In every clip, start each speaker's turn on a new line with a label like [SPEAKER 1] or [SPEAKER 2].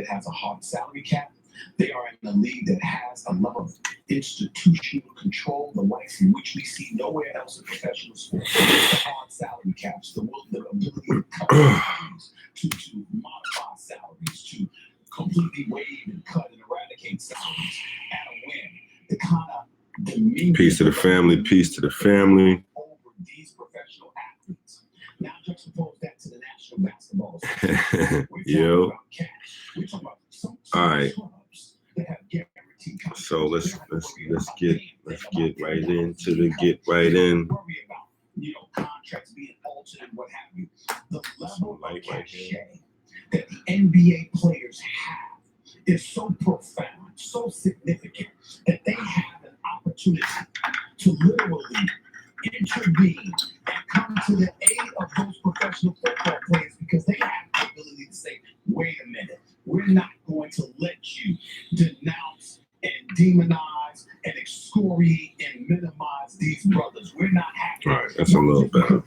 [SPEAKER 1] that has a hard salary cap. They are in a league that has a level of institutional control, the likes in which we see nowhere else in professional sports. The hard salary caps, the ability to cut salaries, to modify salaries, to completely waive and cut and eradicate salaries at a whim. The kind of demeanor.
[SPEAKER 2] Peace to the family. Peace to the family.
[SPEAKER 1] Over these professional athletes. Now juxtapose that to the National Basketball Association.
[SPEAKER 2] Yo.
[SPEAKER 1] About cash. We're talking about some
[SPEAKER 2] all right.
[SPEAKER 1] clubs that have guaranteed contracts.
[SPEAKER 2] So let's get right into the get right in.
[SPEAKER 1] Worry about, contracts being altered and what have you. The level of cachet that the NBA players have is so profound, so significant that they have an opportunity to literally intervene and come to the aid of those professional football players because they have the ability to say, wait a minute, we're not going to let you denounce and demonize and excoriate and minimize these brothers. We're not happy.
[SPEAKER 2] All right, that's a little better.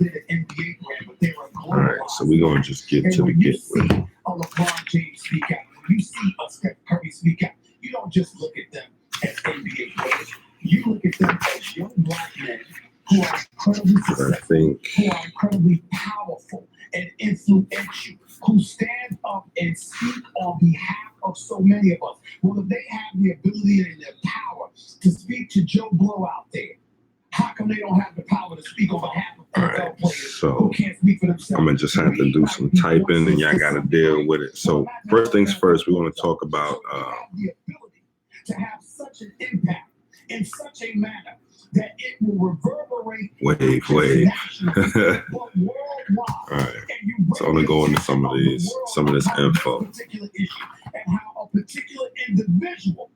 [SPEAKER 2] All right, so we're going to just get to the get with it.
[SPEAKER 1] LeBron James speak out. When you see Steph Curry speak out, you don't just look at them as NBA players. You look at them as young black men who are incredibly successful, who are incredibly powerful and influential, who stand up and speak on behalf of so many of us. Well, if they have the ability and the power to speak to Joe Blow out there, how come they don't have the power to speak on behalf of NFL players who can't speak for themselves?
[SPEAKER 2] I'm going to just have to do some typing and y'all got to deal with it. So first things first, we want to talk about
[SPEAKER 1] the ability to have such an impact in such a manner that it will reverberate.
[SPEAKER 2] Wave. All right. So I'm going to go into some of this info.
[SPEAKER 1] And how a particular individual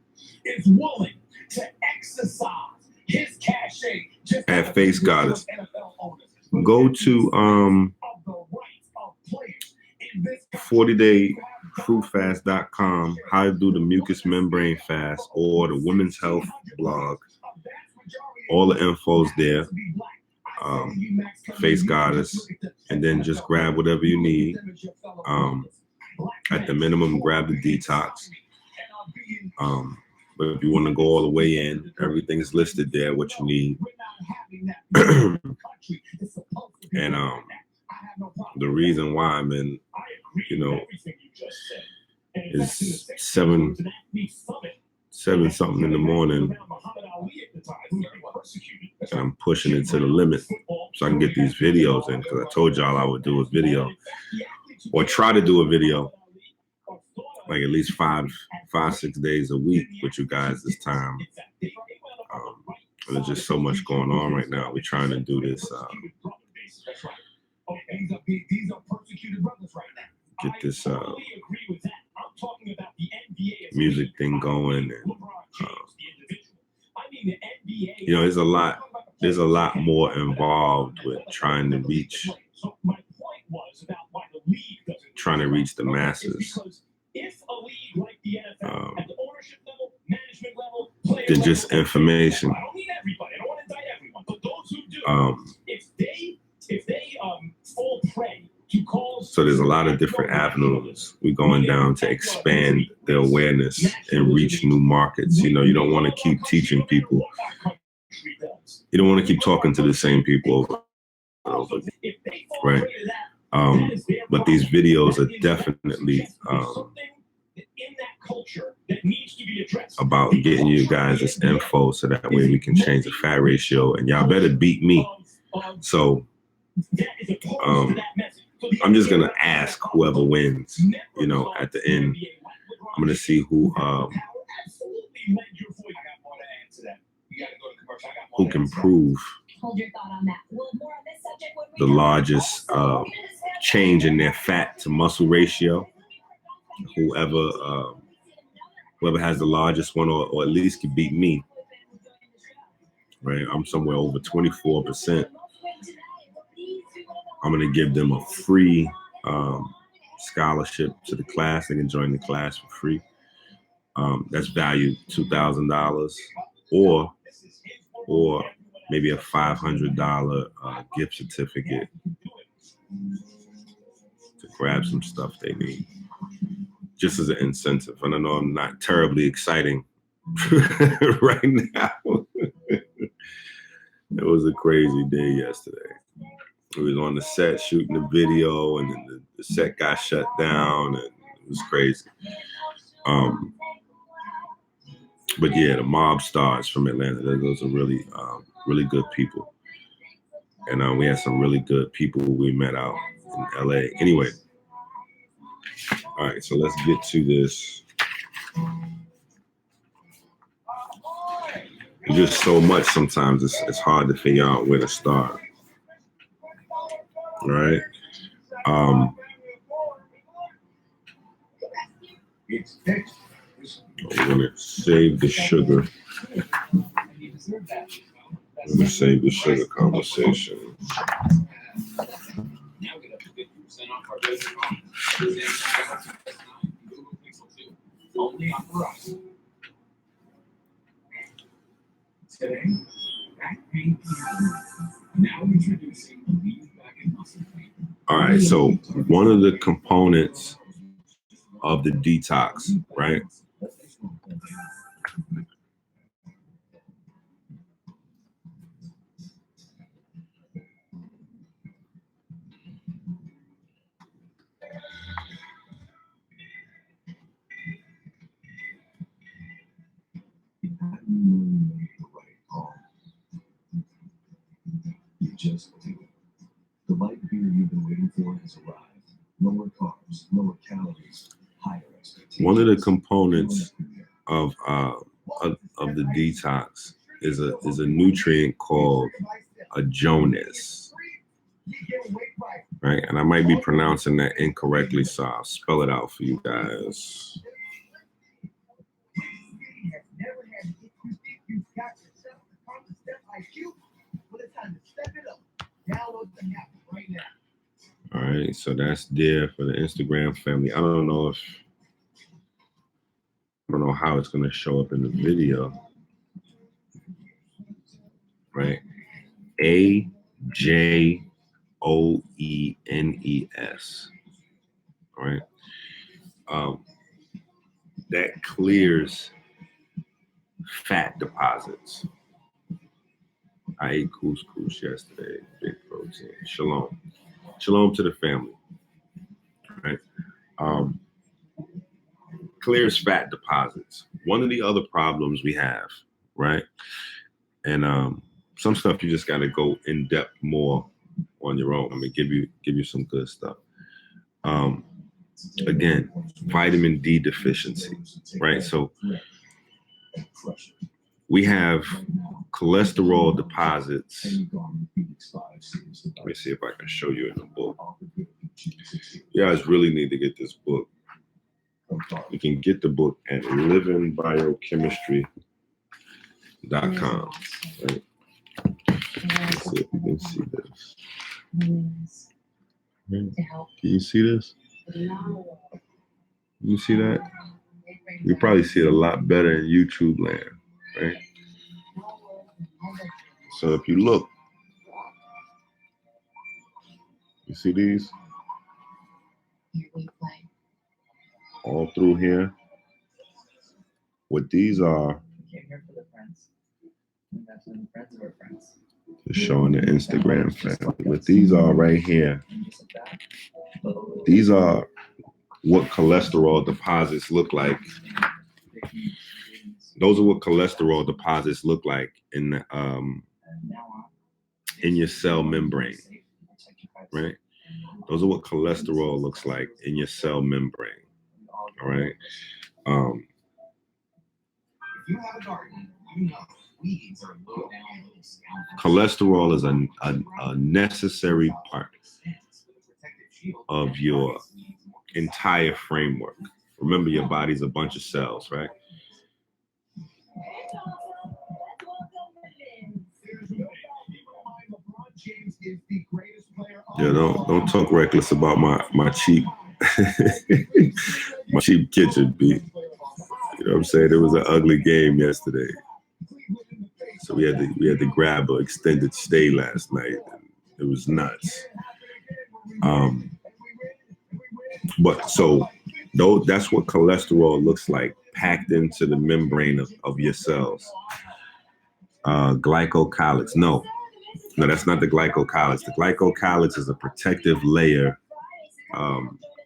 [SPEAKER 1] is willing to exercise his cachet just
[SPEAKER 2] at Face Goddess. Go to 40dayfruitfast.com, how to do the mucus membrane fast, or the women's health blog. All the info's there. Face Goddess, and then just grab whatever you need. At the minimum, grab the detox. But if you want to go all the way in, everything's listed there, what you need. And the reason why I'm in, is 7 something in the morning, and I'm pushing it to the limit so I can get these videos in, because I told y'all I would do a video, or try to do a video, like at least 5-6 days a week with you guys this time. There's just so much going on right now. We're trying to do this, get this music thing going, and there's a lot more involved with trying to reach the masses than just information. So there's a lot of different avenues we're going down to expand the awareness and reach new markets. You don't want to keep teaching people. You don't want to keep talking to the same people over and over, right? But these videos are definitely about getting you guys this info so that way we can change the fat ratio, and y'all better beat me. So I'm just gonna ask whoever wins, at the end. I'm gonna see who can prove the largest change in their fat to muscle ratio. Whoever has the largest one, or at least can beat me, right? I'm somewhere over 24%. I'm going to give them a free scholarship to the class. They can join the class for free. That's valued $2,000, or maybe a $500 gift certificate to grab some stuff they need. just as an incentive. And I know I'm not terribly exciting right now. It was a crazy day yesterday. We was on the set shooting the video, and then the set got shut down, and it was crazy. But yeah, the mob stars from Atlanta, those are really, really good people. And we had some really good people we met out in LA. Anyway, all right, so let's get to this. There's just so much sometimes, it's hard to figure out where to start. All right. I'm gonna save the sugar. I'm gonna save the sugar conversation.
[SPEAKER 1] Today, back pain. Now introducing back and muscle pain.
[SPEAKER 2] All right, so one of the components of the detox, right?
[SPEAKER 1] You just do it. The light beer you've been waiting for has arrived. Lower carbs, lower calories, higher expectations.
[SPEAKER 2] One of the components of the detox is a nutrient called a Jonas, right? And I might be pronouncing that incorrectly, so I'll spell it out for you guys. All right, so that's there for the Instagram family. I don't know how it's going to show up in the video, right? AJOENES, all right? That clears fat deposits. I ate couscous yesterday, big protein. Shalom. Shalom to the family, right? Clears fat deposits. One of the other problems we have, right? And some stuff you just got to go in depth more on your own. I'm gonna give you some good stuff. Again, vitamin D deficiency, right? So we have cholesterol deposits. Let me see if I can show you in the book. You guys really need to get this book. You can get the book at livingbiochemistry.com. Right? Let's see if you can see this. Can you see this? You see that? You probably see it a lot better in YouTube land, right? So if you look, you see these? All through here. What these are, just showing the Instagram family. What these are right here, these are what cholesterol deposits look like. Those are what cholesterol deposits look like in your cell membrane, right? Those are what cholesterol looks like in your cell membrane, all right? Cholesterol is a necessary part of your entire framework. Remember, your body's a bunch of cells, right? Yeah, don't talk reckless about my cheap my cheap kitchen, B. You know what I'm saying? It was an ugly game yesterday, so we had to grab an extended stay last night. It was nuts. But so Though that's what cholesterol looks like, packed into the membrane of your cells. Glycocalyx. No, that's not the glycocalyx. The glycocalyx is a protective layer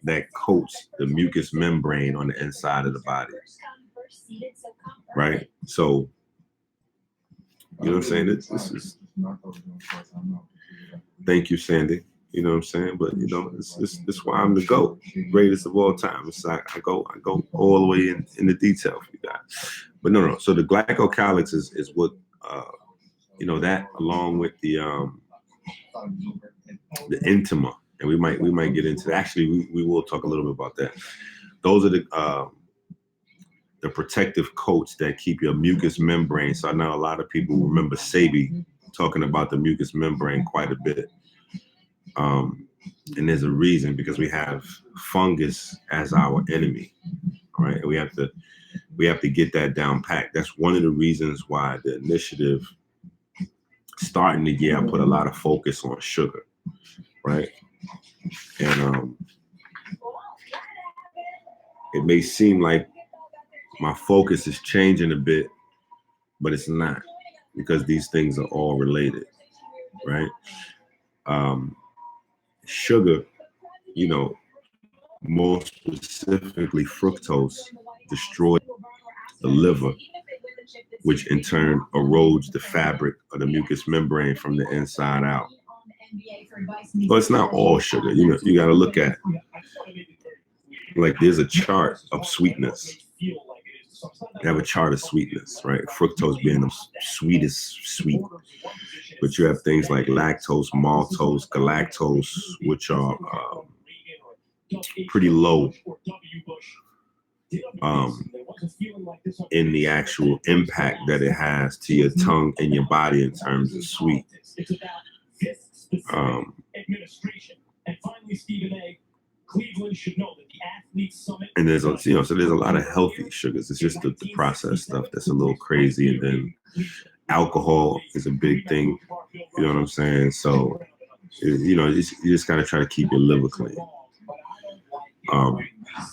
[SPEAKER 2] that coats the mucous membrane on the inside of the body. Right? So, you know what I'm saying? This is. Thank you, Sandy. You know what I'm saying? But you know, this why I'm the GOAT, greatest of all time. It's like I go all the way in the detail for you guys. But no. So the glycocalyx is what you know, that along with the intima, and we might get into that. Actually, we will talk a little bit about that. Those are the protective coats that keep your mucous membrane. So I know a lot of people remember Sabi talking about the mucous membrane quite a bit. And there's a reason, because we have fungus as our enemy, right? And we have to get that down packed. That's one of the reasons why the initiative starting the year, I put a lot of focus on sugar, right? And it may seem like my focus is changing a bit, but it's not, because these things are all related, right? Sugar, you know, more specifically fructose, destroys the liver, which in turn erodes the fabric of the mucous membrane from the inside out. But it's not all sugar. You know, you got to look at, like, there's a chart of sweetness. You have a chart of sweetness, right? Fructose being the sweetest sweet. But you have things like lactose, maltose, galactose, which are pretty low in the actual impact that it has to your tongue and your body in terms of sweet. And there's a, you know, so there's a lot of healthy sugars. It's just the processed stuff that's a little crazy. And then alcohol is a big thing. You know what I'm saying? So, you know, you just gotta try to keep your liver clean.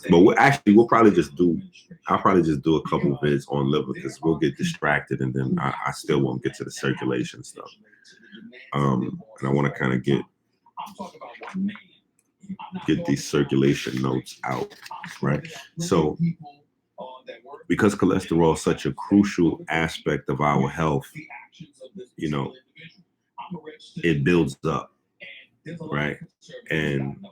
[SPEAKER 2] But we'll probably just do, I'll probably just do a couple of vids on liver, because we'll get distracted, and then I still won't get to the circulation stuff. And I want to kind of get these circulation notes out, right? So because cholesterol is such a crucial aspect of our health, you know, it builds up, right? And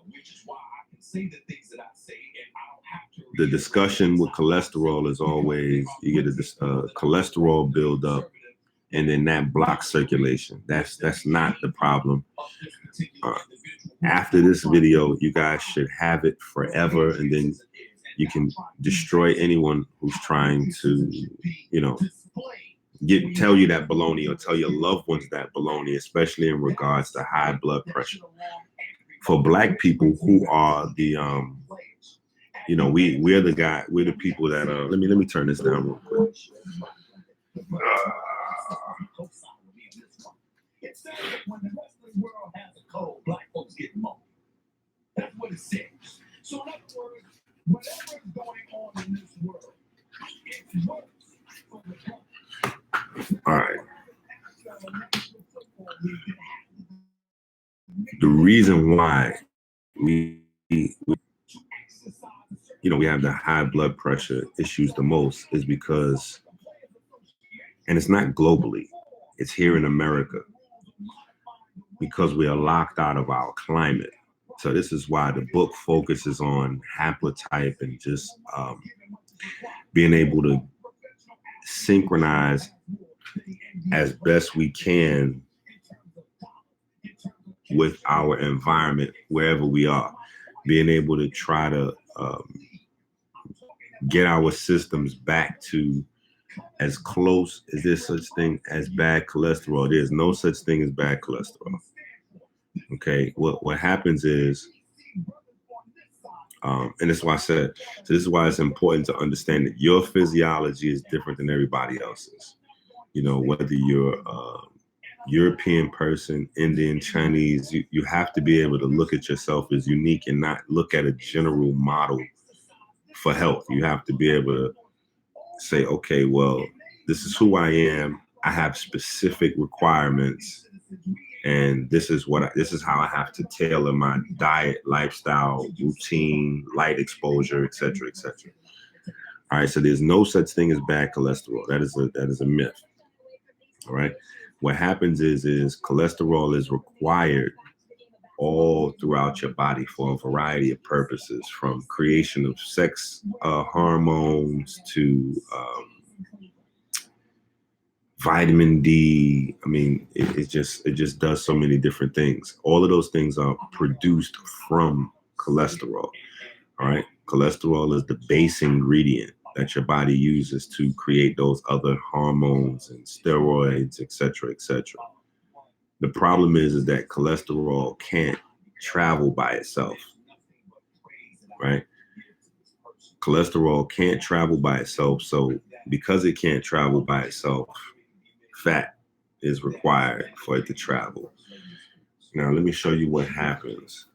[SPEAKER 2] the discussion with cholesterol is always, you get a cholesterol buildup, and then that blocks circulation. That's not the problem. After this video, you guys should have it forever, and then you can destroy anyone who's trying to, you know, tell you that baloney, or tell your loved ones that baloney, especially in regards to high blood pressure. For Black people who are the you know, we're the people that let me turn this down real quick. When the wrestling world has a cold, Black folks get monkey. That's what it says. So in other words, whatever is going on in this world, it's worse for the country. All right. The reason why we you know, we have the high blood pressure issues the most is because, and it's not globally, it's here in America, because we are locked out of our climate. So this is why the book focuses on haplotype and just being able to synchronize as best we can with our environment wherever we are, being able to try to get our systems back to as close as there's such thing as bad cholesterol. There's no such thing as bad cholesterol. Okay, what happens is, and that's why I said, so this is why it's important to understand that your physiology is different than everybody else's. You know, whether you're a European person, Indian, Chinese, you have to be able to look at yourself as unique and not look at a general model for health. You have to be able to say, okay, well, this is who I am. I have specific requirements, and this is how I have to tailor my diet, lifestyle, routine, light exposure, et cetera, et cetera. All right, so there's no such thing as bad cholesterol. That is a myth. All right, what happens is cholesterol is required all throughout your body for a variety of purposes, from creation of sex hormones to vitamin D. I mean, it just does so many different things. All of those things are produced from cholesterol. All right, cholesterol is the base ingredient that your body uses to create those other hormones and steroids, et cetera, et cetera. The problem is that cholesterol can't travel by itself, right? Cholesterol can't travel by itself. So because it can't travel by itself, fat is required for it to travel. Now, let me show you what happens.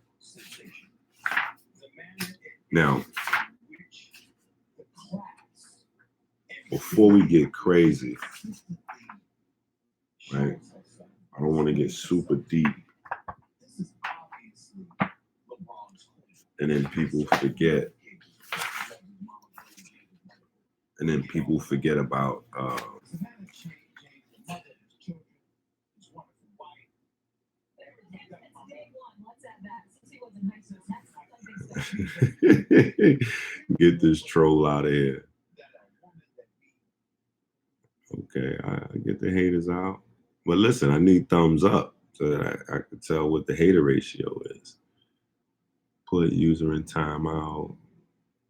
[SPEAKER 2] Now, before we get crazy, right? I don't want to get super deep. And then people forget. About get this troll out of here. Okay, I get the haters out. But listen, I need thumbs up so that I can tell what the hater ratio is. Put user in timeout,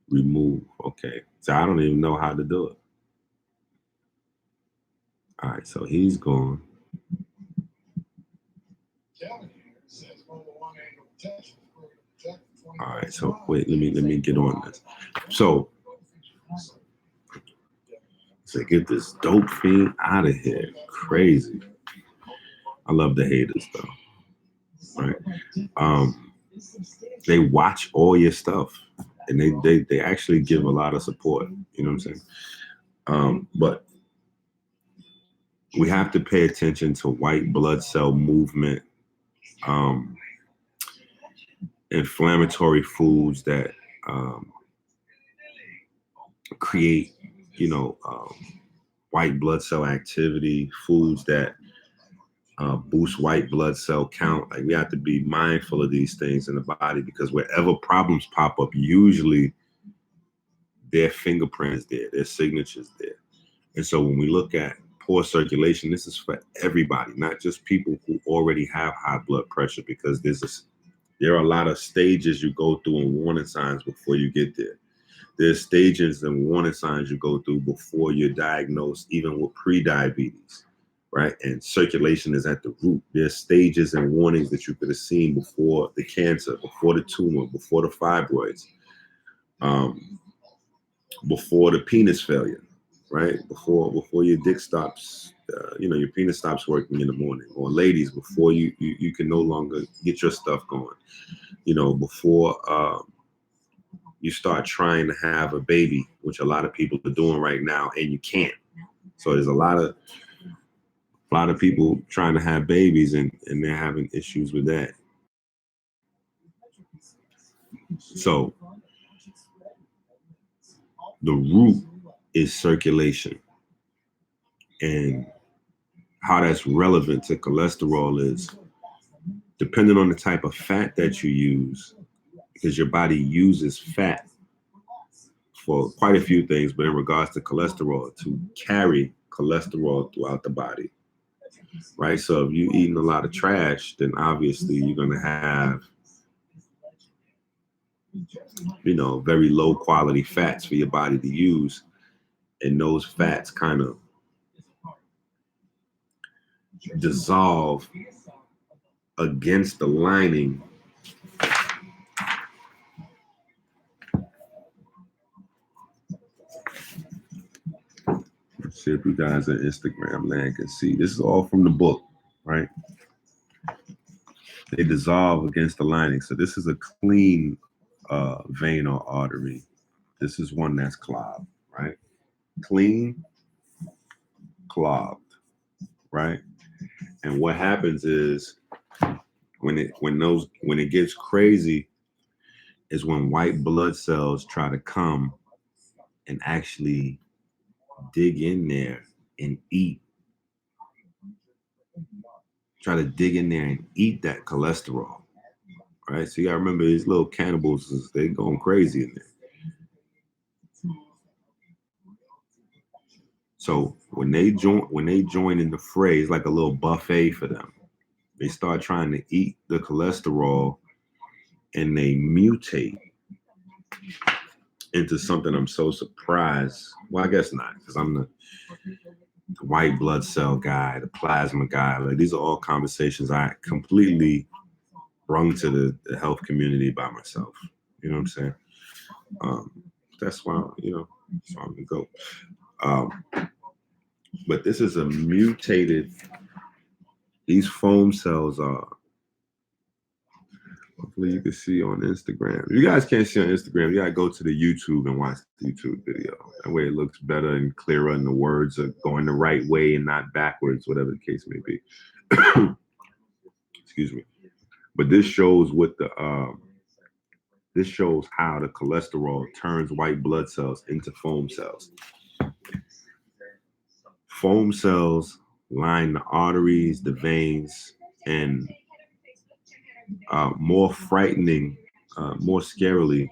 [SPEAKER 2] remove. Okay, so I don't even know how to do it. All right, so he's gone. All right, so wait, let me get on this. So get this dope fiend out of here. Crazy. I love the haters though. Right? They watch all your stuff, and they actually give a lot of support. You know what I'm saying? But we have to pay attention to white blood cell movement, inflammatory foods that create, white blood cell activity, foods that boost white blood cell count. Like, we have to be mindful of these things in the body, because wherever problems pop up, usually their fingerprint is there, their signature's there. And so when we look at poor circulation, this is for everybody, not just people who already have high blood pressure, because there are a lot of stages you go through and warning signs before you get there. There's stages and warning signs you go through before you're diagnosed, even with pre-diabetes, right? And circulation is at the root. There's stages and warnings that you could have seen before the cancer, before the tumor, before the fibroids, before the penis failure, right? Before your dick stops, your penis stops working in the morning, or ladies, before you can no longer get your stuff going, before you start trying to have a baby, which a lot of people are doing right now, and you can't. So there's a lot of people trying to have babies, and they're having issues with that. So the root is circulation. And how that's relevant to cholesterol is, depending on the type of fat that you use, because your body uses fat for quite a few things, but in regards to cholesterol, to carry cholesterol throughout the body, right? So if you're eating a lot of trash, then obviously you're going to have, very low quality fats for your body to use. And those fats kind of dissolve against the lining see if you guys in Instagram land can see. This is all from the book, right? They dissolve against the lining. So this is a clean vein or artery This is one that's clogged, right? Clean, clogged, right? And what happens is when it gets crazy is when white blood cells try to come and actually dig in there and try to dig in there and eat that cholesterol, right? So you gotta remember these little cannibals, they going crazy in there. So when they join in the fray, it's like a little buffet for them. They start trying to eat the cholesterol and they mutate into something I'm so surprised. Well, I guess not, because I'm the white blood cell guy, the plasma guy. Like, these are all conversations I completely brung to the health community by myself. You know what I'm saying? That's why, that's why I'm gonna go. But this is a mutated, these foam cells are, hopefully you can see on Instagram. If you guys can't see on Instagram, you gotta go to the YouTube and watch the YouTube video. That way it looks better and clearer and the words are going the right way and not backwards, whatever the case may be. Excuse me. But this shows this shows how the cholesterol turns white blood cells into foam cells. Foam cells line the arteries, the veins, and more frightening, more scarily,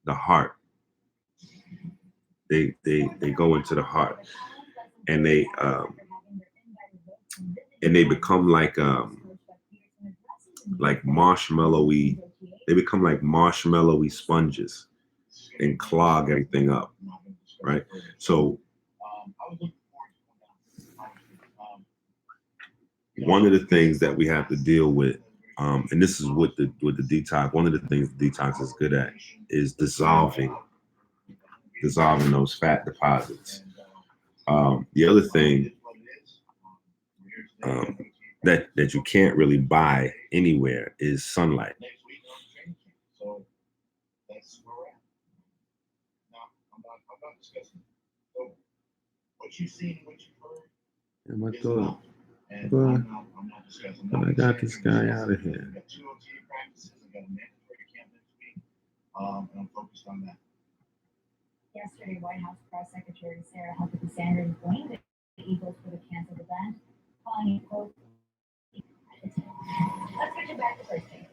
[SPEAKER 2] the heart. They go into the heart, and they become like marshmallowy. They become like marshmallowy sponges and clog everything up, right? So one of the things that we have to deal with, and this is with the detox, one of the things detox is good at is dissolving those fat deposits. The other thing that you can't really buy anywhere is sunlight. And I thought, but I got this guy out of here.
[SPEAKER 3] Yesterday, White House Press Secretary Sarah Huckabee Sanders blamed the Eagles for the canceled event, calling it, quote, let's switch it back to first thing.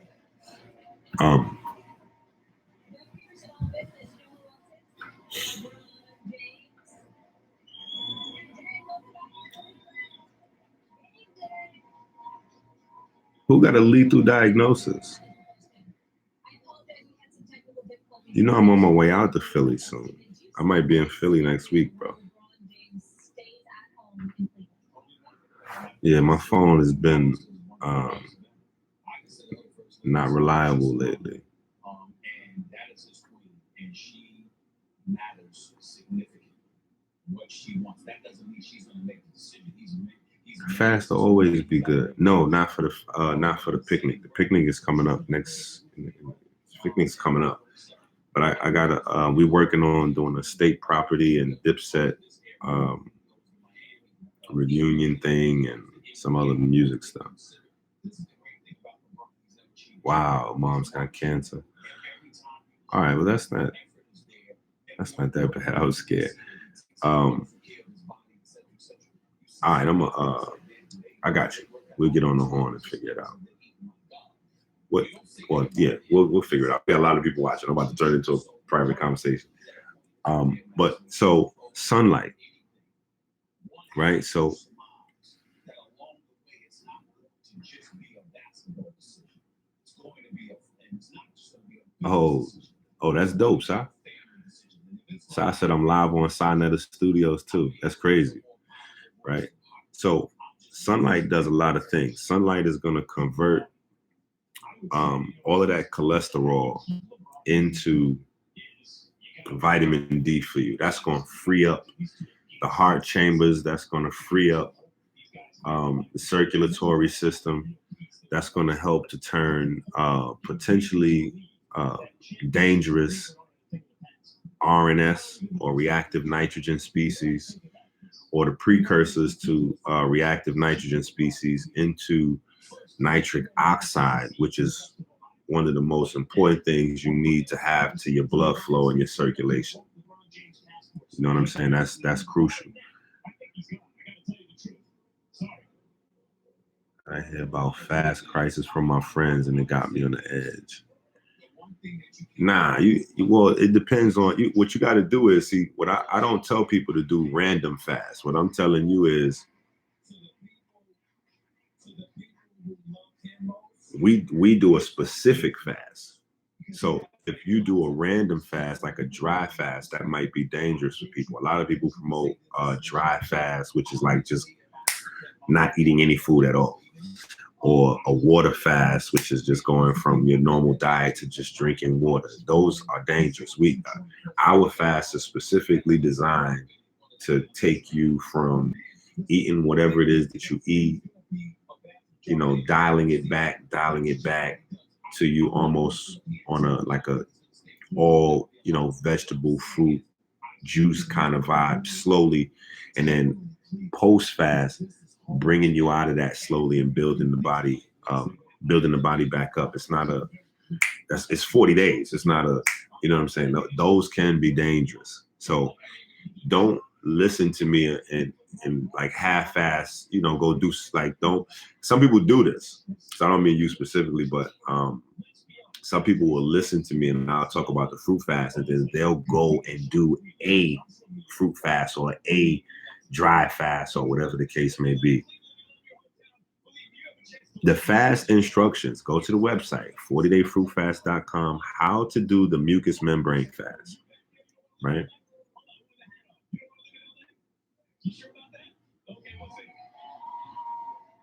[SPEAKER 2] Who got a lethal diagnosis? You know I'm on my way out to Philly soon. I might be in Philly next week, bro. Yeah, my phone has been not reliable lately. Fast will always be good. No, not for the picnic. The picnic is coming up next. Picnic's coming up, but I gotta. We're working on doing a state property and Dipset reunion thing and some other music stuff. Wow, mom's got cancer. All right, well that's not that bad. I was scared. All right, I got you. We'll get on the horn and figure it out. Well, yeah, we'll figure it out. We got a lot of people watching. I'm about to turn it into a private conversation. But so sunlight, right? So that's dope, Si. Si said I'm live on Sinetta Studios too. That's crazy, right? So sunlight does a lot of things. Sunlight is going to convert all of that cholesterol into vitamin D for you. That's going to free up the heart chambers. That's going to free up the circulatory system. That's going to help to turn potentially dangerous RNS or reactive nitrogen species, or the precursors to reactive nitrogen species, into nitric oxide, which is one of the most important things you need to have to your blood flow and your circulation. You know what I'm saying? That's crucial. I hear about fast crisis from my friends, and it got me on the edge. Nah, well, it depends on you. What you got to do is see. What I don't tell people to do random fast. What I'm telling you is, we do a specific fast. So if you do a random fast, like a dry fast, that might be dangerous for people. A lot of people promote dry fast, which is like just not eating any food at all, or a water fast, which is just going from your normal diet to just drinking water. Those are dangerous. Our fast is specifically designed to take you from eating whatever it is that you eat, you know, dialing it back to you almost on a all, you know, vegetable, fruit, juice kind of vibe slowly, and then post fast, bringing you out of that slowly and building the body back up. It's 40 days. It's not a, you know what I'm saying? Those can be dangerous. So don't listen to me and like half-ass, you know, go do some people do this. So I don't mean you specifically, but some people will listen to me and I'll talk about the fruit fast, and then they'll go and do a fruit fast or a dry fast or whatever the case may be. The fast instructions, go to the website, 40dayfruitfast.com, how to do the mucous membrane fast, right?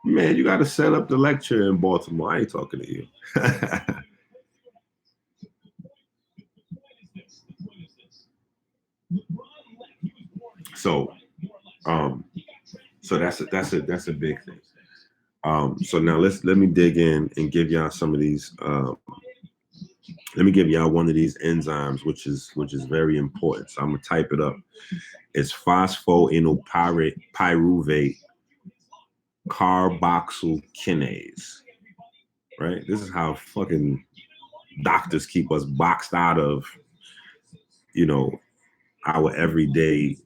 [SPEAKER 2] Man, you got to set up the lecture in Baltimore. I ain't talking to you. So that's a big thing. So now let me dig in and give y'all some of these. Let me give y'all one of these enzymes, which is very important. So I'm gonna type it up. It's phosphoenolpyruvate carboxyl kinase. Right? This is how fucking doctors keep us boxed out of, you know, our everyday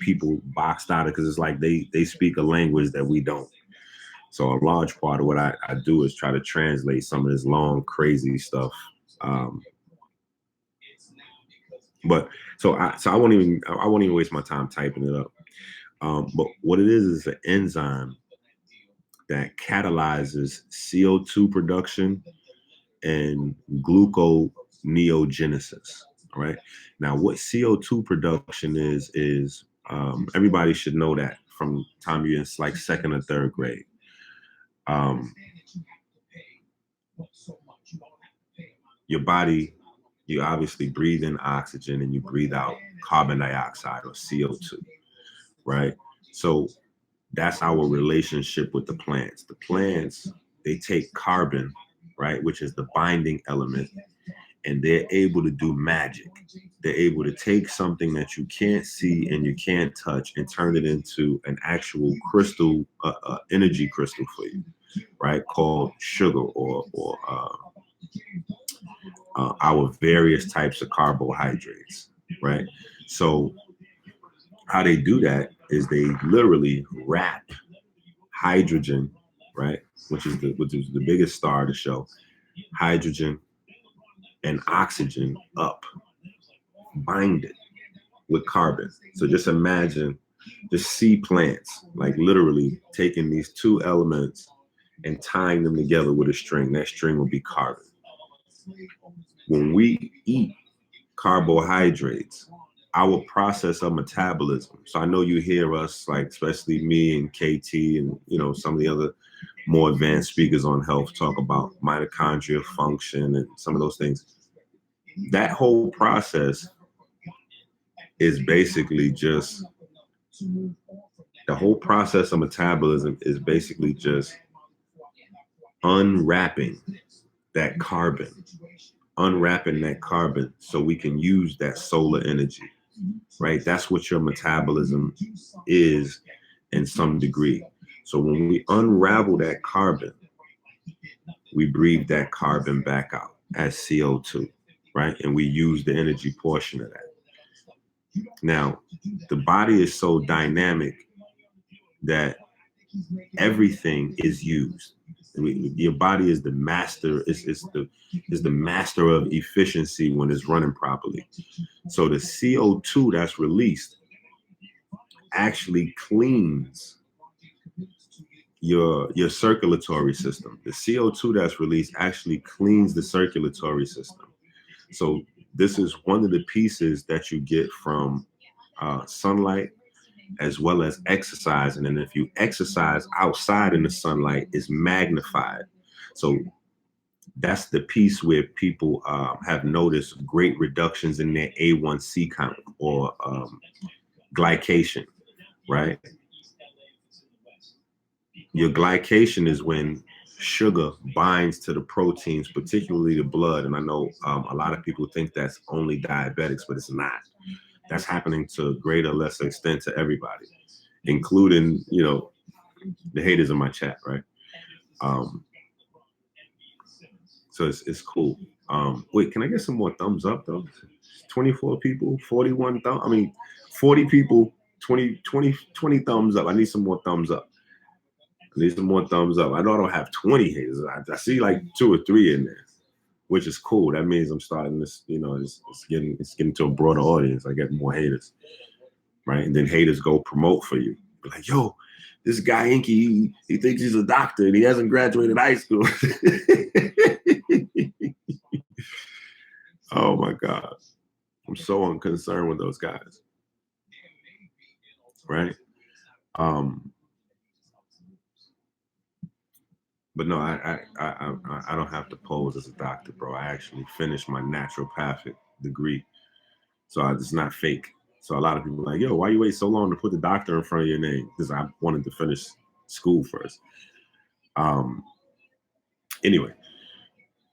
[SPEAKER 2] people boxed out of, because it's like they speak a language that we don't. So a large part of what I do is try to translate some of this long, crazy stuff. But I won't even waste my time typing it up. But what it is an enzyme that catalyzes CO2 production and gluconeogenesis. All right. Now, what CO2 production is everybody should know that from the time you're in like second or third grade. Your body, you obviously breathe in oxygen and you breathe out carbon dioxide or CO2, right? So that's our relationship with the plants. The plants, they take carbon, right, which is the binding element, and they're able to do magic. They're able to take something that you can't see and you can't touch and turn it into an actual crystal, energy crystal for you, right? Called sugar or our various types of carbohydrates, right? So how they do that is they literally wrap hydrogen, right, which is the biggest star to show, hydrogen and oxygen up, bind it with carbon. So just imagine, just see plants like literally taking these two elements and tying them together with a string. That string will be carbon. When we eat carbohydrates, our process of metabolism. So I know you hear us, like especially me and KT and, you know, some of the other more advanced speakers on health talk about mitochondria function and some of those things. That whole process is basically just, the whole process of metabolism is basically just unwrapping that carbon unwrapping that carbon so we can use that solar energy, right? That's what your metabolism is in some degree. So when we unravel that carbon, we breathe that carbon back out as CO2, right? And we use the energy portion of that. Now, the body is so dynamic that everything is used. Your body is the master, is the master of efficiency when it's running properly. So the CO2 that's released actually cleans your circulatory system. The CO2 that's released actually cleans the circulatory system. So this is one of the pieces that you get from sunlight, as well as exercising. And if you exercise outside in the sunlight, it's magnified. So that's the piece where people have noticed great reductions in their A1C count or glycation, right? Your glycation is when sugar binds to the proteins, particularly the blood. And I know a lot of people think that's only diabetics, but it's not. That's happening to a greater or lesser extent to everybody, including, you know, the haters in my chat, right? So it's cool. Wait, can I get some more thumbs up though? 24 people, 41 thumbs. I mean, 40 people, 20 thumbs up. I need some more thumbs up. I need some more thumbs up. I know I don't have 20 haters. I see like 2 or 3 in there, which is cool. That means I'm starting this, you know, it's getting to a broader audience. I get more haters, right? And then haters go promote for you. Be like, yo, this guy EnQi, he thinks he's a doctor and he hasn't graduated high school. Oh my God. I'm so unconcerned with those guys. Right? But no, I don't have to pose as a doctor, bro. I actually finished my naturopathic degree. So it's not fake. So a lot of people are like, yo, why you wait so long to put the doctor in front of your name? Because I wanted to finish school first. Anyway,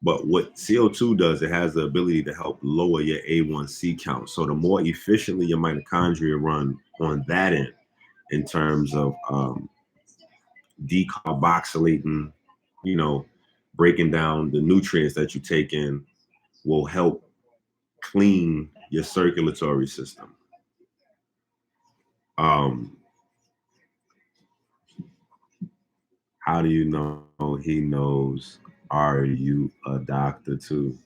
[SPEAKER 2] but what CO2 does, it has the ability to help lower your A1C count. So the more efficiently your mitochondria run on that end, in terms of decarboxylating, you know, breaking down the nutrients that you take in, will help clean your circulatory system. How do you know he knows? Are you a doctor too?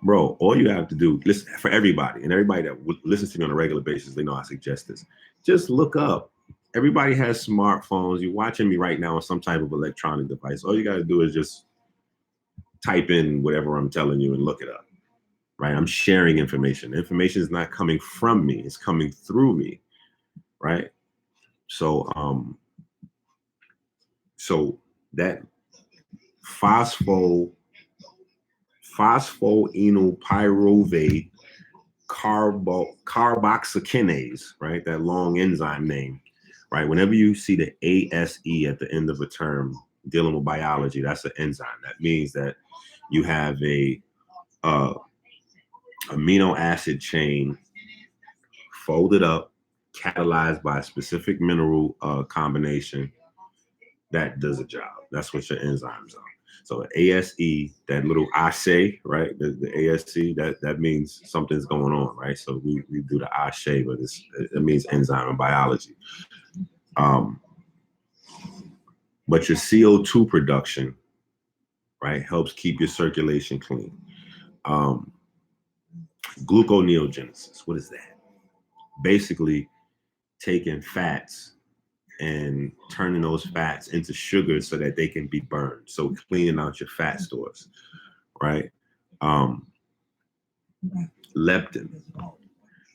[SPEAKER 2] Bro, all you have to do, listen, for everybody, and everybody that listens to me on a regular basis, they know I suggest this. Just look up. Everybody has smartphones. You're watching me right now on some type of electronic device. All you got to do is just type in whatever I'm telling you and look it up, right? I'm sharing information. Information is not coming from me. It's coming through me, right? So that phosphoenolpyruvate carboxykinase, right? That long enzyme name, right? Whenever you see the ASE at the end of a term dealing with biology, that's an enzyme. That means that you have a amino acid chain folded up, catalyzed by a specific mineral combination that does a job. That's what your enzymes are. So ASE, that little ashe, right? The ASE, that means something's going on, right? So we do the ashe, but it means enzyme in biology. But your CO2 production, right, helps keep your circulation clean. Gluconeogenesis, what is that? Basically taking fats and turning those fats into sugar so that they can be burned. So cleaning out your fat stores, right? Leptin,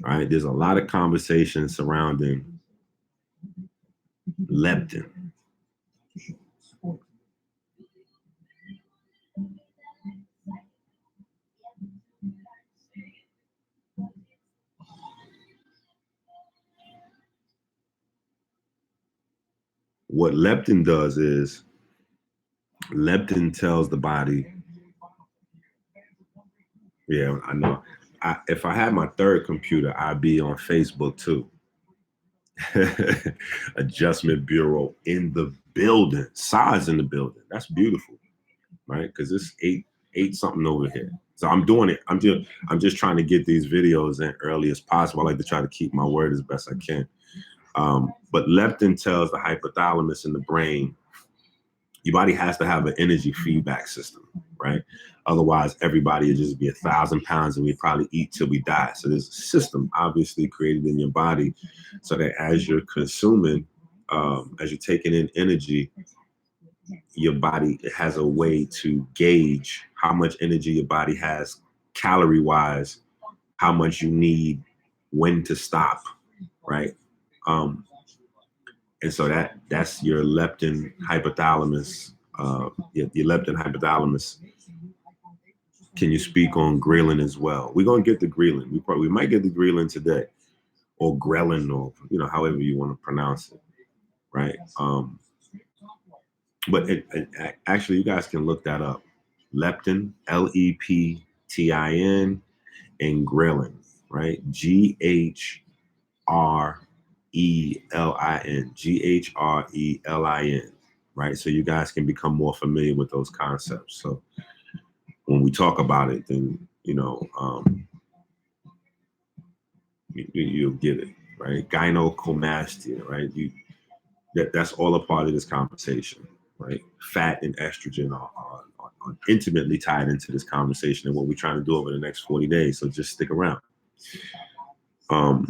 [SPEAKER 2] right? There's a lot of conversation surrounding leptin. What leptin does is leptin tells the body Yeah, I know. If I had my third computer, I'd be on Facebook too. Adjustment Bureau in the building. Size in the building. That's beautiful, right? Because it's eight something over here. So I'm doing it. I'm just trying to get these videos in early as possible. I like to try to keep my word as best I can. But leptin tells the hypothalamus in the brain, your body has to have an energy feedback system, right? Otherwise, everybody would just be 1,000 pounds and we probably eat till we die. So there's a system obviously created in your body so that as you're consuming, as you're taking in energy, your body has a way to gauge how much energy your body has calorie wise, how much you need, when to stop, right? And so that's your leptin hypothalamus. Your leptin hypothalamus. Can you speak on ghrelin as well? We're gonna get the ghrelin. We might get the ghrelin today, or ghrelin, or however you want to pronounce it, right? But actually, you guys can look that up. Leptin, Leptin, and ghrelin, right? Grelin, right? So you guys can become more familiar with those concepts. So when we talk about it, then you'll get it, right? Gynecomastia, right? That's all a part of this conversation, right? Fat and estrogen are intimately tied into this conversation and what we're trying to do over the next 40 days. So just stick around. All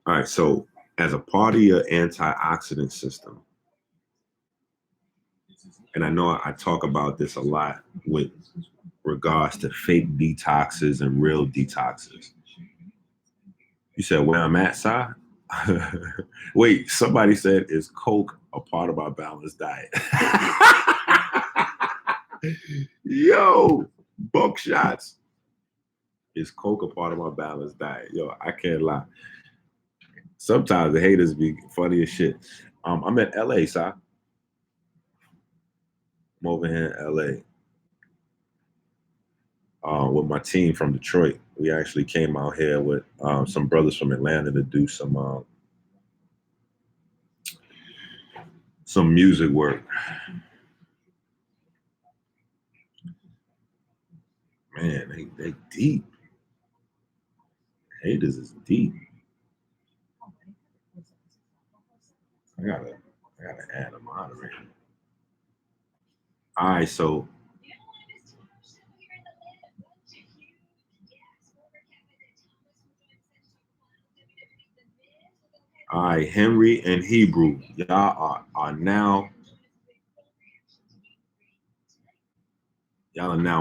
[SPEAKER 2] right, so as a part of your antioxidant system, and I know I talk about this a lot with regards to fake detoxes and real detoxes. You said where I'm at, Si? Wait, somebody said, is Coke a part of our balanced diet? Yo, buckshots. Is Coke a part of my balanced diet? Yo, I can't lie. Sometimes the haters be funny as shit. I'm in LA, Si. I'm over here in LA. With my team from Detroit. We actually came out here with some brothers from Atlanta to do some music work. Man, they deep. Haters is deep. I gotta add a moderator. All right, so all right, Henry and Hebrew, y'all are now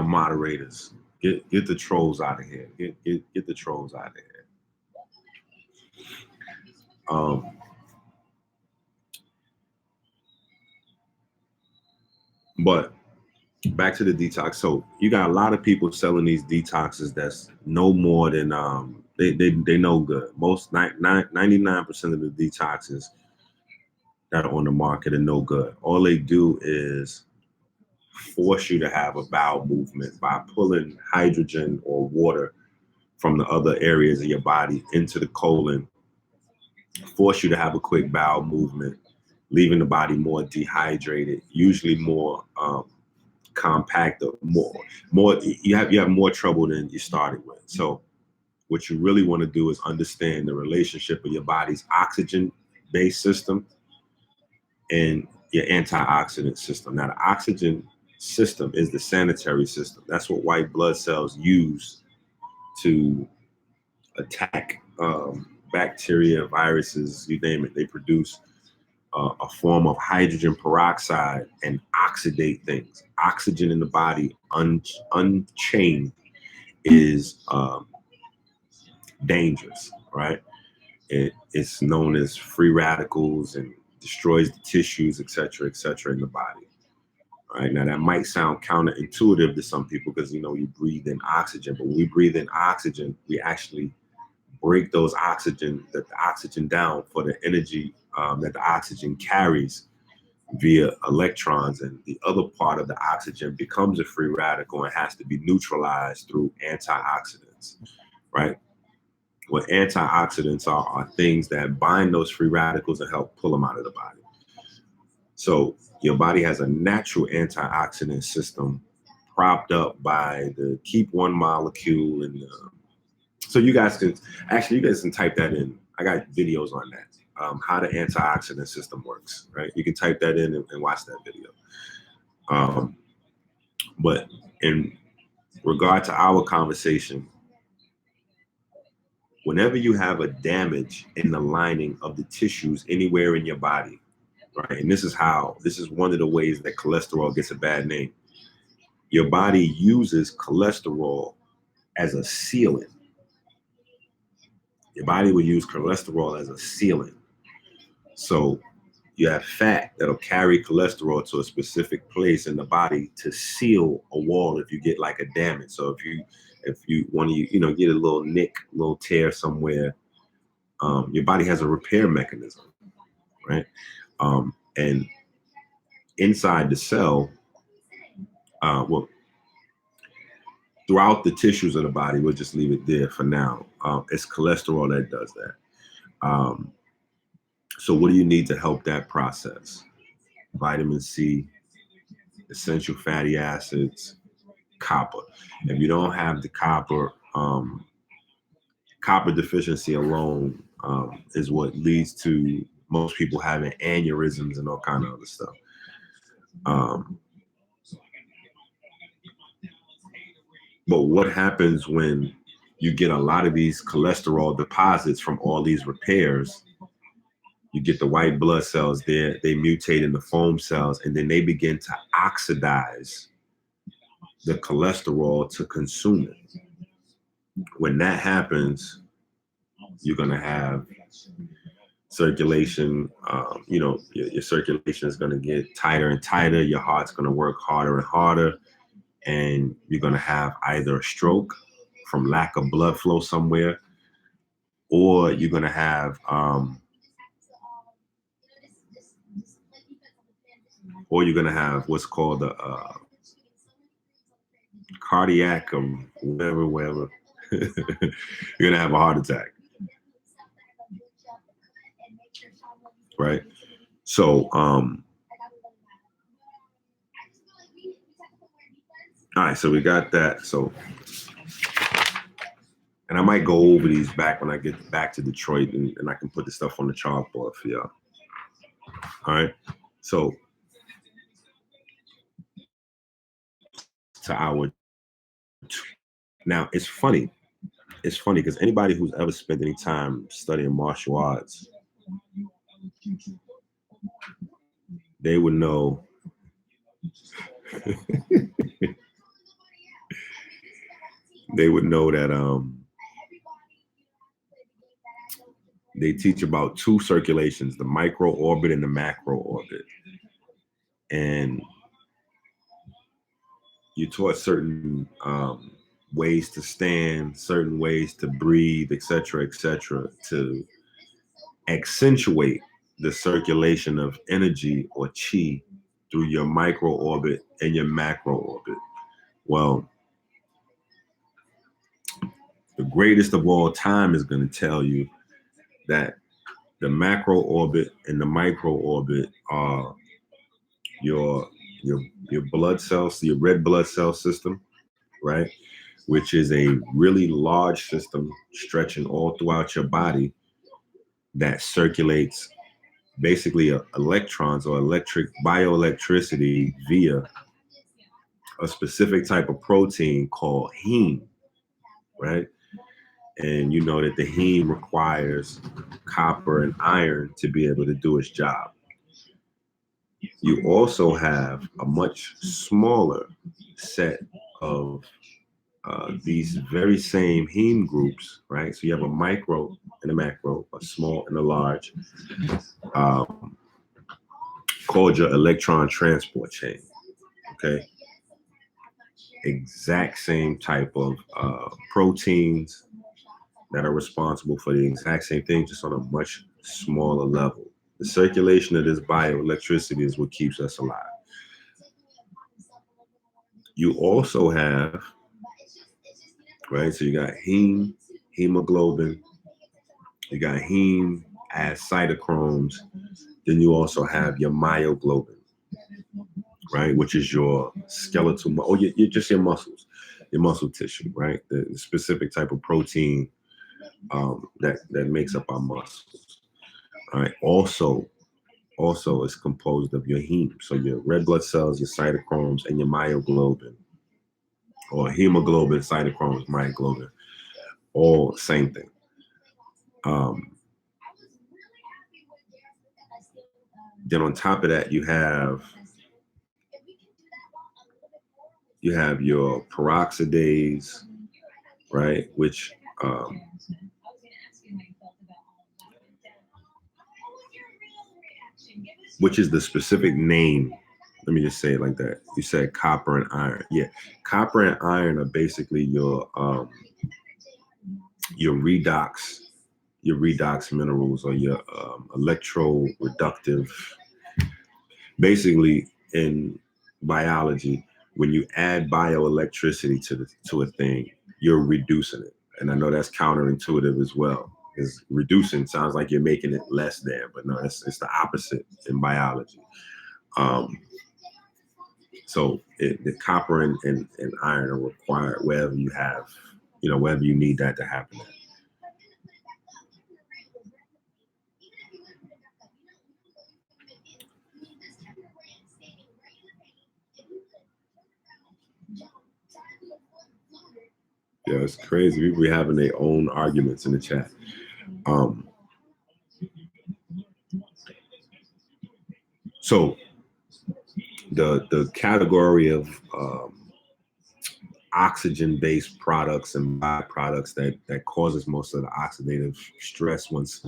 [SPEAKER 2] moderators. Get the trolls out of here. Get the trolls out of here. But back to the detox. So you got a lot of people selling these detoxes that's no more than they no good. Most 99% of the detoxes that are on the market are no good. All they do is force you to have a bowel movement by pulling hydrogen or water from the other areas of your body into the colon, force you to have a quick bowel movement, leaving the body more dehydrated, usually more compact, or more you have more trouble than you started with. So what you really want to do is understand the relationship of your body's oxygen-based system and your antioxidant system. Now, the oxygen system is the sanitary system. That's what white blood cells use to attack bacteria, viruses, you name it. They produce a form of hydrogen peroxide and oxidate things. Oxygen in the body unchained is dangerous, right? It's known as free radicals and destroys the tissues, et cetera, in the body. All right, now that might sound counterintuitive to some people because you breathe in oxygen, but when we breathe in oxygen, we actually break the oxygen down for the energy that the oxygen carries via electrons, and the other part of the oxygen becomes a free radical and has to be neutralized through antioxidants, right? What antioxidants are things that bind those free radicals and help pull them out of the body. So your body has a natural antioxidant system propped up by the keep one molecule. And so you guys can type that in. I got videos on that, how the antioxidant system works, right? You can type that in and watch that video. But in regard to our conversation, whenever you have a damage in the lining of the tissues anywhere in your body, right? And this is one of the ways that cholesterol gets a bad name. Your body uses cholesterol as a sealant. Your body will use cholesterol as a sealant. So you have fat that'll carry cholesterol to a specific place in the body to seal a wall if you get like a damage. So if you want to, get a little nick, a little tear somewhere, your body has a repair mechanism, right? And inside the cell, throughout the tissues of the body, we'll just leave it there for now. It's cholesterol that does that. So what do you need to help that process? Vitamin C, essential fatty acids, copper. If you don't have the copper, copper deficiency alone is what leads to most people having aneurysms and all kind of other stuff. But what happens when you get a lot of these cholesterol deposits from all these repairs? You get the white blood cells there, they mutate into foam cells, and then they begin to oxidize the cholesterol to consume it. When that happens, you're going to have circulation, your circulation is going to get tighter and tighter. Your heart's going to work harder and harder. And you're going to have either a stroke from lack of blood flow somewhere, or you're going to have, what's called a cardiac or whatever. You're going to have a heart attack. Right. So, all right, so we got that. So, and I might go over these back when I get back to Detroit, and I can put the stuff on the chalkboard for y'all. All right. So, now it's funny. It's funny because anybody who's ever spent any time studying martial arts, they would know that they teach about two circulations, the micro orbit and the macro orbit. And you're taught certain ways to stand, certain ways to breathe, et cetera, to accentuate the circulation of energy or chi through your micro orbit and your macro orbit. Well, the greatest of all time is going to tell you that the macro orbit and the micro orbit are your blood cells, your red blood cell system, right? Which is a really large system stretching all throughout your body that circulates basically electrons or bioelectricity via a specific type of protein called heme, right? And you know that the heme requires copper and iron to be able to do its job. You also have a much smaller set of these very same heme groups, right? So you have a micro and a macro, a small and a large, called your electron transport chain, okay? Exact same type of proteins that are responsible for the exact same thing, just on a much smaller level, The circulation of this bioelectricity is what keeps us alive. You also have, right? So you got hemoglobin, you got heme as cytochromes, then you also have your myoglobin, right? Which is your skeletal, just your muscles, your muscle tissue, right? The specific type of protein that makes up our muscles. All right. Also is composed of your heme. So your red blood cells, your cytochromes, and your myoglobin, or hemoglobin, cytochromes, myoglobin, all same thing. Then on top of that, you have your peroxidase, right? Which is the specific name. Let me just say it like that. You said copper and iron. Yeah, copper and iron are basically your redox minerals, or your electroreductive. Basically, in biology, when you add bioelectricity to a thing, you're reducing it. And I know that's counterintuitive as well, because reducing sounds like you're making it less than, but no, it's the opposite in biology. So the copper and iron are required wherever you have, wherever you need that to happen. Yeah, it's crazy. People be having their own arguments in the chat. So the category of oxygen-based products and byproducts that causes most of the oxidative stress once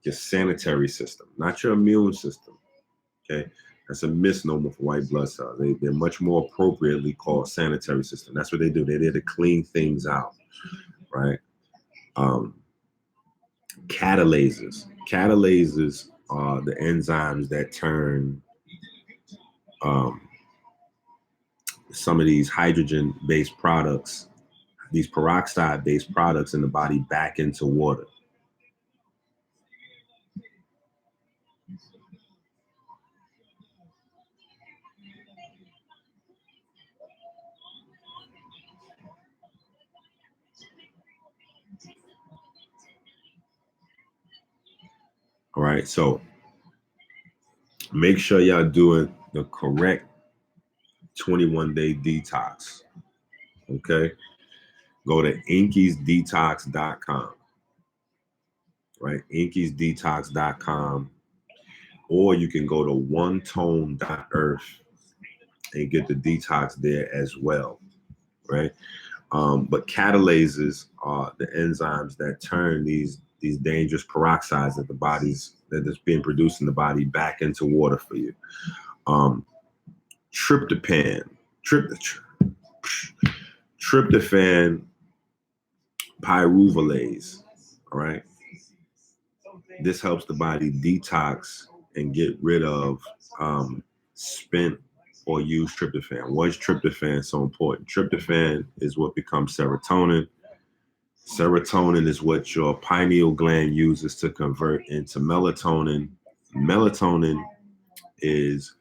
[SPEAKER 2] your sanitary system, not your immune system. Okay, that's a misnomer for white blood cells. They're much more appropriately called sanitary system. That's what they do. They're there to clean things out, right? Catalases. Catalases are the enzymes that turn some of these hydrogen-based products, these peroxide-based products in the body back into water. All right, so make sure y'all doing the correct 21-day detox. Okay, go to EnQi'sDetox.com, right? EnQi'sDetox.com, or you can go to onetone.earth and get the detox there as well, right? But catalases are the enzymes that turn these dangerous peroxides that is being produced in the body back into water for you. Tryptophan, pyruvalase, all right? This helps the body detox and get rid of spent or used tryptophan. Why is tryptophan so important? Tryptophan is what becomes serotonin. Serotonin is what your pineal gland uses to convert into melatonin. Melatonin is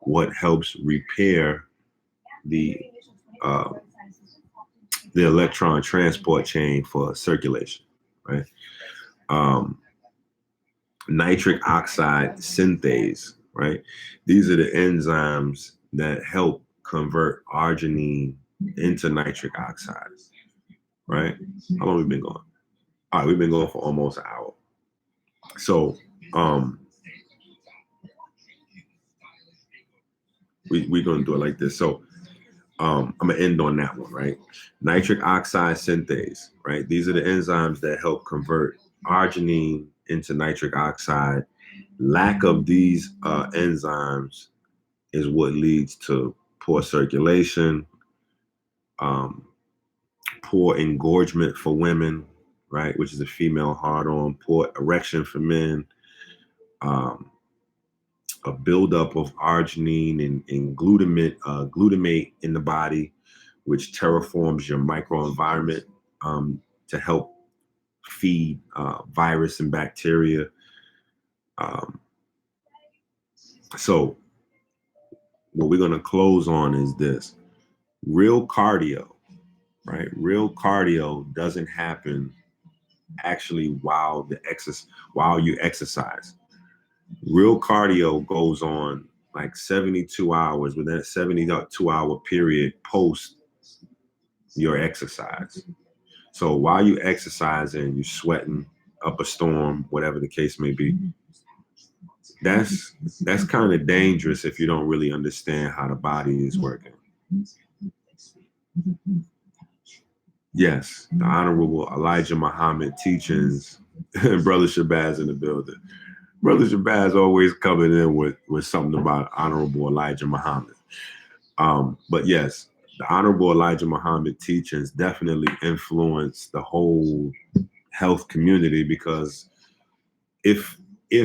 [SPEAKER 2] what helps repair the electron transport chain for circulation, right? Nitric oxide synthase, right? These are the enzymes that help convert arginine into nitric oxide, right? How long have we been going? All right, we've been going for almost an hour. So we're going to do it like this. So I'm going to end on that one, right? Nitric oxide synthase, right? These are the enzymes that help convert arginine into nitric oxide. Lack of these enzymes is what leads to poor circulation, poor engorgement for women, right? Which is a female hard-on, poor erection for men, a buildup of arginine and glutamate in the body, which terraforms your microenvironment to help feed virus and bacteria. So what we're going to close on is this: real cardio, right? Real cardio doesn't happen actually while you exercise. Real cardio goes on like 72 hours, within a 72-hour period post your exercise. So while you exercising, you're sweating up a storm, whatever the case may be. That's kind of dangerous if you don't really understand how the body is working. Yes, the Honorable Elijah Muhammad teachings, Brother Shabazz in the building. Brother Shabazz always coming in with something about Honorable Elijah Muhammad. But yes, the Honorable Elijah Muhammad teachings definitely influence the whole health community, because if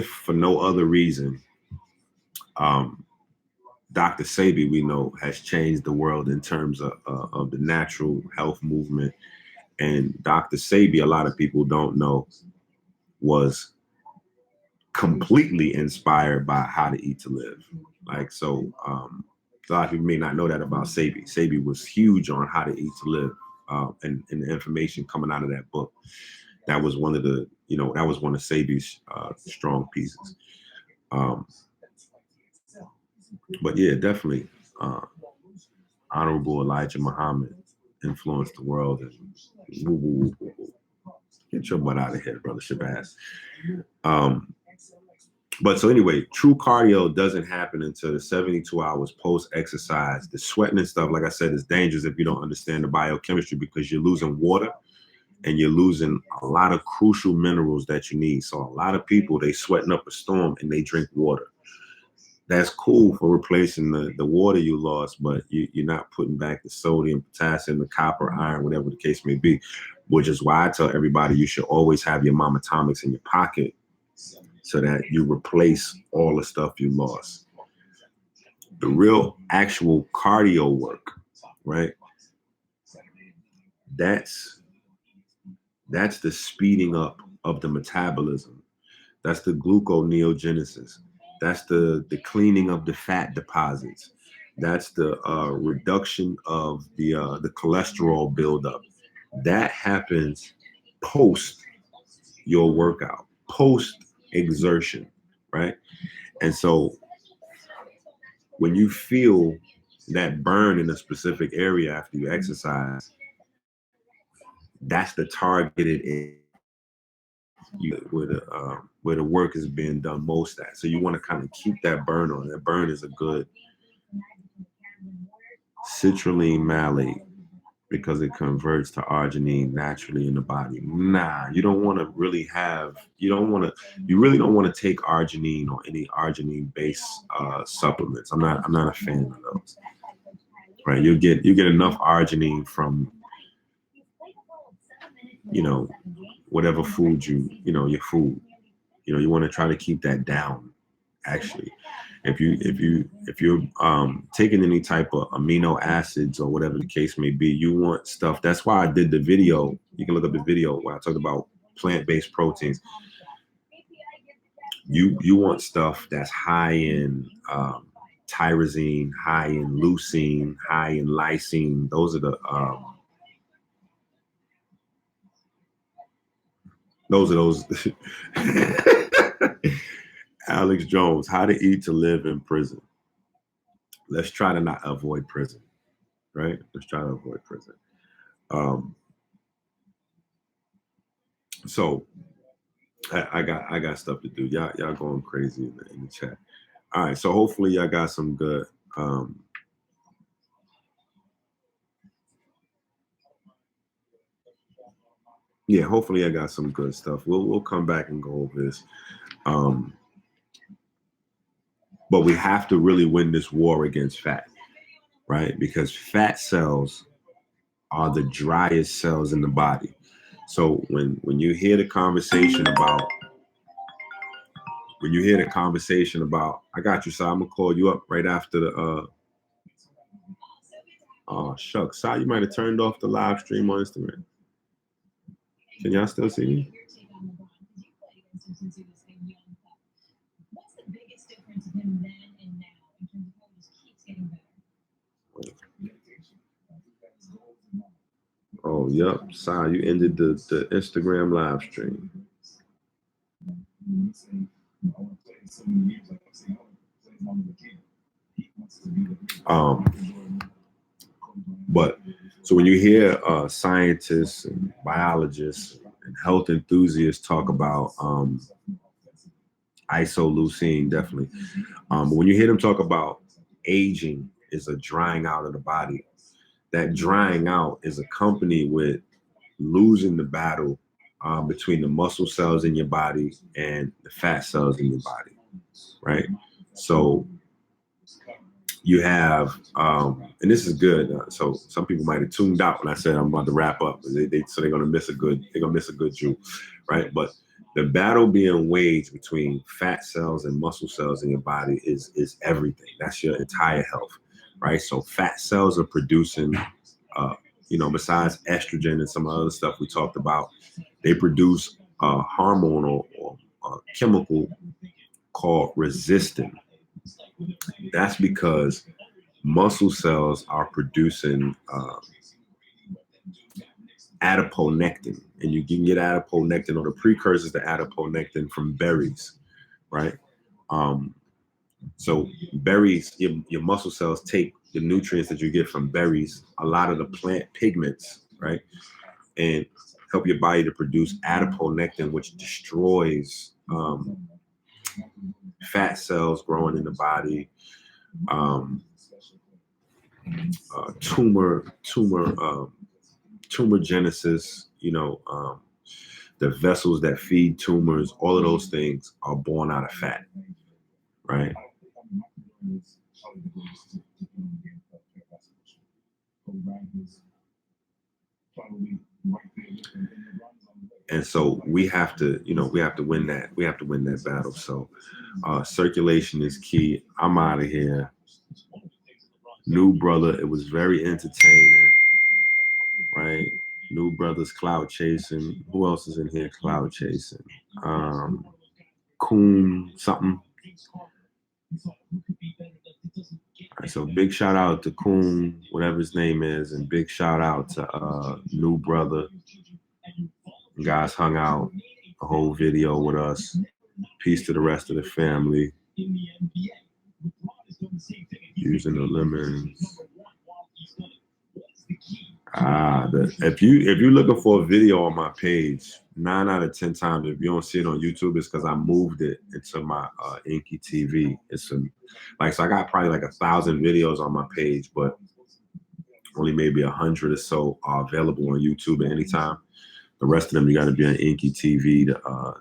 [SPEAKER 2] for no other reason, Dr. Sebi, we know, has changed the world in terms of the natural health movement. And Dr. Sebi, a lot of people don't know, was completely inspired by How to Eat to Live. Like, so a lot of people may not know that about Sebi. Sebi was huge on How to Eat to Live, and the information coming out of that book. That was one of the, that was one of Sebi's strong pieces. But yeah, definitely, Honorable Elijah Muhammad influenced the world. And get your butt out of here, Brother Shabazz. But so anyway, true cardio doesn't happen until the 72 hours post-exercise. The sweating and stuff, like I said, is dangerous if you don't understand the biochemistry, because you're losing water and you're losing a lot of crucial minerals that you need. So a lot of people, they sweating up a storm and they drink water. That's cool for replacing the water you lost, but you're not putting back the sodium, potassium, the copper, iron, whatever the case may be, which is why I tell everybody you should always have your mama tonics in your pocket so that you replace all the stuff you lost. The real actual cardio work, right? That's the speeding up of the metabolism. That's the gluconeogenesis. That's the cleaning of the fat deposits. That's the reduction of the cholesterol buildup. That happens post your workout, post exertion, right? And so when you feel that burn in a specific area after you exercise, that's the targeted area where the work is being done most at. So you want to kind of keep that burn on. That burn is a good citrulline malate, because it converts to arginine naturally in the body. You don't want to really you really don't want to take arginine or any arginine-based supplements. I'm not a fan of those. Right? You get enough arginine from, whatever food your food. You want to try to keep that down. Actually, if you're taking any type of amino acids or whatever the case may be, you want stuff. That's why I did the video. You can look up the video where I talked about plant-based proteins. You want stuff that's high in tyrosine, high in leucine, high in lysine. Those are those. Alex Jones, How to Eat to Live in Prison. Let's try to not avoid prison, right? Let's try to avoid prison. So I got stuff to do. Y'all going crazy in the chat. All right, so hopefully y'all got some good. Yeah, hopefully I got some good stuff. We'll come back and go over this. But we have to really win this war against fat, right? Because fat cells are the driest cells in the body. So when you hear the conversation about when you hear the conversation about, I got you, Si, I'm gonna call you up right after the shucks, Si, you might have turned off the live stream on Instagram. Can y'all still see me? Oh, yep. Si, you ended the Instagram live stream. But so when you hear scientists and biologists and health enthusiasts talk about isoleucine, definitely. But when you hear them talk about aging is a drying out of the body, that drying out is accompanied with losing the battle between the muscle cells in your body and the fat cells in your body, right? So you have, and this is good. So some people might have tuned out when I said I'm about to wrap up. So they're gonna miss a good jewel, right? But the battle being waged between fat cells and muscle cells in your body is everything. That's your entire health, right? So fat cells are producing, besides estrogen and some other stuff we talked about, they produce a hormone or a chemical called resistin. That's because muscle cells are producing adiponectin, and you can get adiponectin or the precursors to adiponectin from berries, right? So berries, your muscle cells take the nutrients that you get from berries, a lot of the plant pigments, right? And help your body to produce adiponectin, which destroys fat cells growing in the body, tumor genesis, the vessels that feed tumors, all of those things are born out of fat, right? And so we have to win that. We have to win that battle. So circulation is key. I'm out of here. New brother, it was very entertaining, right? New brothers cloud chasing. Who else is in here cloud chasing? Coon something. All right, so big shout out to Coon, whatever his name is, and big shout out to New Brother. You guys hung out a whole video with us. Peace to the rest of the family. Using the lemons. If you're looking for a video on my page, 9 out of 10 times, if you don't see it on YouTube, it's because I moved it into my EnQi TV. So I got probably like 1,000 videos on my page, but only maybe 100 or so are available on YouTube at any time. The rest of them you got to be on EnQi TV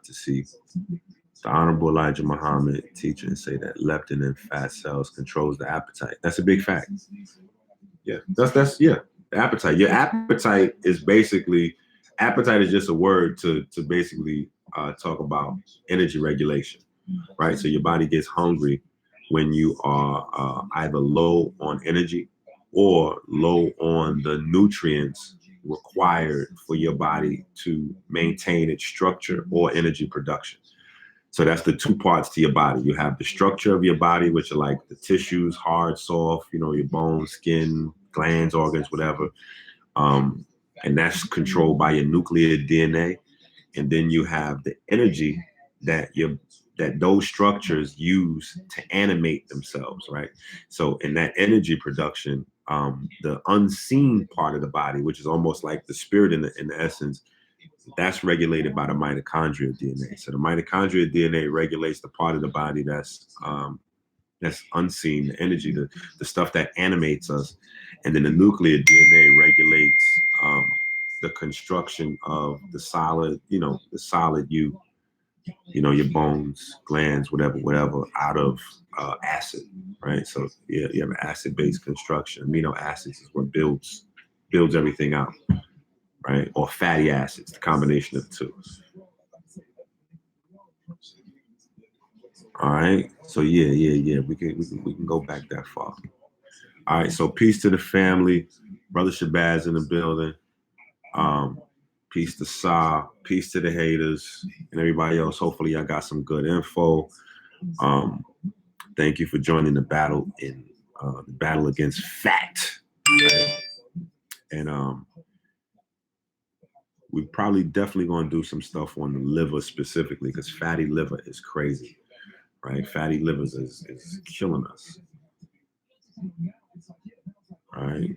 [SPEAKER 2] to see. The Honorable Elijah Muhammad teach and say that leptin in fat cells controls the appetite. That's a big fact. Yeah, that's the appetite. Your appetite is basically, appetite is just a word to basically talk about energy regulation, right? So your body gets hungry when you are either low on energy or low on the nutrients required for your body to maintain its structure or energy production. So that's the two parts to your body. You have the structure of your body, which are like the tissues, hard, soft, your bones, skin, glands, organs, whatever. And that's controlled by your nuclear DNA. And then you have the energy that those structures use to animate themselves, right? So in that energy production, the unseen part of the body, which is almost like the spirit in the essence, that's regulated by the mitochondrial DNA. So the mitochondrial DNA regulates the part of the body that's unseen, the energy, the stuff that animates us. And then the nuclear DNA regulates the construction of the solid, the solid you, your bones, glands, whatever, out of acid, right? So you have an acid-based construction. Amino acids is what builds everything out. Right? Or fatty acids, the combination of the two. All right. So yeah. We can go back that far. All right. So peace to the family. Brother Shabazz in the building. Peace to Sa. Peace to the haters and everybody else. Hopefully y'all got some good info. Thank you for joining the battle against fat. Right? And we probably definitely gonna do some stuff on the liver specifically because fatty liver is crazy, right? Fatty livers is killing us. All right.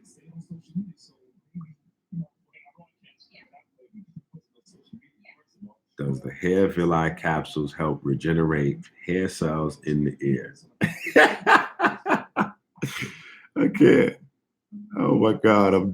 [SPEAKER 2] Does the hair villi capsules help regenerate hair cells in the ear? I can't. Oh my God, I'm